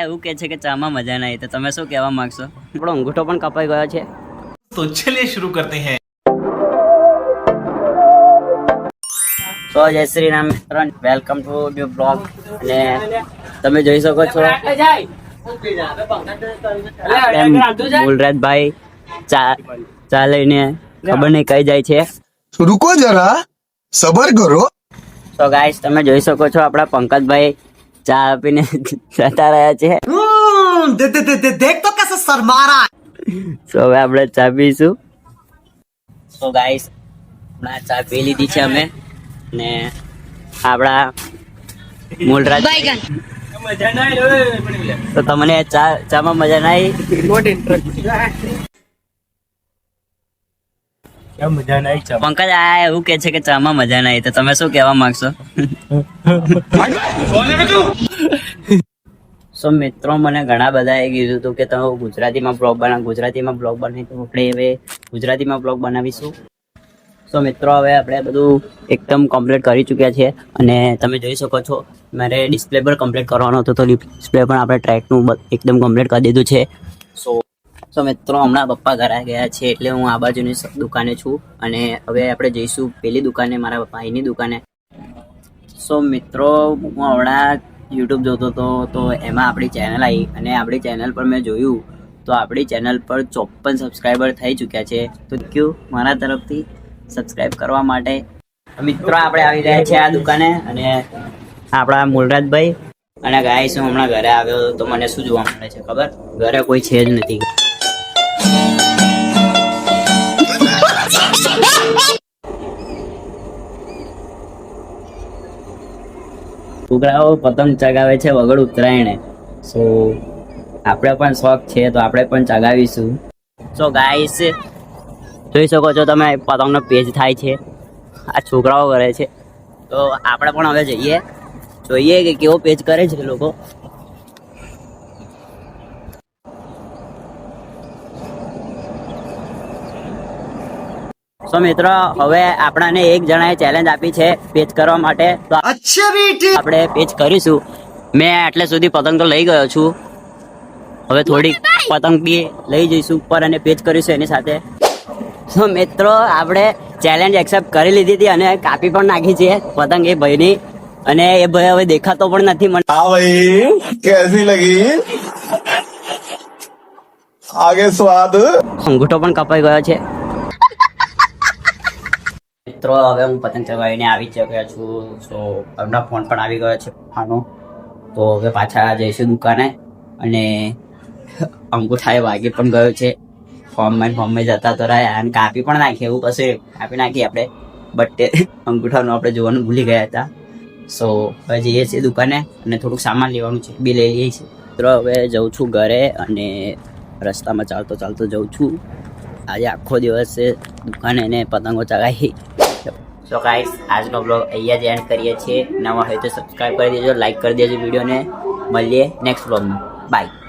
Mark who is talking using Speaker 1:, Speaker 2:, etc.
Speaker 1: એવું કે છે કે ચામાં મજા નહીં, તો તમે શું કહેવા માંગશો? આપણો અંગૂઠો પણ કપાઈ ગયો છે.
Speaker 2: તો ચલિए शुरू करते हैं.
Speaker 1: તો જય શ્રી રામ મિત્રો, વેલકમ ટુ ન્યુ બ્લોગ. અને તમે જોઈ શકો છો ગુલરાજભાઈ ચા લઈને ખબર નહીં કઈ જાય છે.
Speaker 3: रुको जरा सबर करो.
Speaker 1: તો ગાઈસ તમે જોઈ શકો છો આપણા પંકજભાઈ ચા આપીને જતા રહ્યા છે.
Speaker 3: देख तो कैसे शर्मा रहा है.
Speaker 1: તો હવે આપણે ચા પીશું. તો ગાઈસ હમણાં ચા પી લીધી છે અમે, ને આપણા મૂલરાજ તો તમને ચામાં મજા ના આવી? પંકજ આ એવું કે છે કે ચામાં મજા ના આવી, તો તમે શું કહેવા માંગશો? સો મિત્રો મને ઘણા બધાએ કીધું હતું કે તમે ગુજરાતીમાં બ્લોગ બનાવી, તો આપણે હવે ગુજરાતીમાં બ્લોગ બનાવીશું. સો મિત્રો હવે આપણે બધું એકદમ કમ્પ્લીટ કરી ચૂક્યા છીએ, અને તમે જોઈ શકો છો મારે ડિસ્પ્લે પર કમ્પ્લીટ કરવાનો હતો, તો ડિસ્પ્લે પણ આપણે ટ્રેકનું એકદમ કમ્પ્લીટ કરી દીધું છે. સો મિત્રો હમણાં પપ્પા ઘરે ગયા છે, એટલે હું આ બાજુની દુકાને છું, અને હવે આપણે જઈશું પેલી દુકાને, મારા ભાઈની દુકાને. સો મિત્રો હું હમણાં યુટ્યુબ જોતો હતો, તો એમાં આપણી ચેનલ આવી, અને આપણી ચેનલ પર મેં જોયું તો આપણી ચેનલ પર 54 સબસ્ક્રાઈબર થઈ ચૂક્યા છે. તો ક્યુ મારા તરફથી સબસ્ક્રાઇબ કરવા માટે. મિત્રો આપણે આવી રહ્યા છે આ દુકાને, અને આપણા મૂલરાજભાઈ. અને ગાઈસ હું હમણાં ઘરે આવ્યો તો મને શું જોવા મળે છે ખબર? ઘરે કોઈ છે જ નથી. છોકરાઓ પતંગ ચગાવે છે વગર ઉત્તરાયણે. સો આપણે પણ શોખ છે, તો આપણે પણ ચગાવીશું. સો ગાઈસ જોઈ શકો છો તમે પતંગનો પેજ થાય છે, આ છોકરાઓ કરે છે. તો આપણે પણ હવે જોઈએ કે કેવો પેજ કરે છે લોકો. તો મિત્રો હવે આપણાને એક જણાએ ચેલેન્જ આપી છે પેજ કરવા માટે, તો આપણે પેજ કરીશું. મેં એટલે સુધી પતંગ તો લઈ ગયો છું, હવે થોડીક પતંગ બી લઈ જઈશું ઉપર અને પેજ કરીશું એની સાથે. તો મિત્રો આપણે ચેલેન્જ એક્સેપ્ટ કરી લીધી હતી અને કાપી પણ નાખી છે પતંગ એ ભાઈની, અને એ ભાઈ હવે દેખાતો પણ નથી મને.
Speaker 3: हाँ भाई कैसी लगी आगे स्वाद.
Speaker 1: અંગૂઠો પણ કપાઈ ગયો છે. મિત્રો હવે હું પતંગ ચગાવીને આવી ચૂક્યો છું. સો હમણાં ફોન પણ આવી ગયો છે પપ્પાનો. તો હવે પાછા જઈશું દુકાને, અને અંગૂઠાએ વાગી પણ ગયો છે. ફોર્મમાં જતા તો રહ્યા, અને કાપી પણ નાખી, એવું પછી કાપી નાખી આપણે, બટ અંગૂઠાનું આપણે જોવાનું ભૂલી ગયા હતા. સો હવે જઈએ છીએ દુકાને, અને થોડુંક સામાન લેવાનું છે, બી લઈ લઈએ છીએ. મિત્રો હવે જઉં છું ઘરે, અને રસ્તામાં ચાલતો જઉં છું. આજે આખો દિવસ દુકાને એને પતંગો ચગાવી. સો ગાઈસ આજનો બ્લોગ અહીંયા જ એન્ડ કરીએ છીએ. નવા હોય તો સબસ્ક્રાઈબ કરી દેજો, લાઈક કરી દેજો વિડીયોને. મળીએ નેક્સ્ટ બ્લોગમાં. બાય.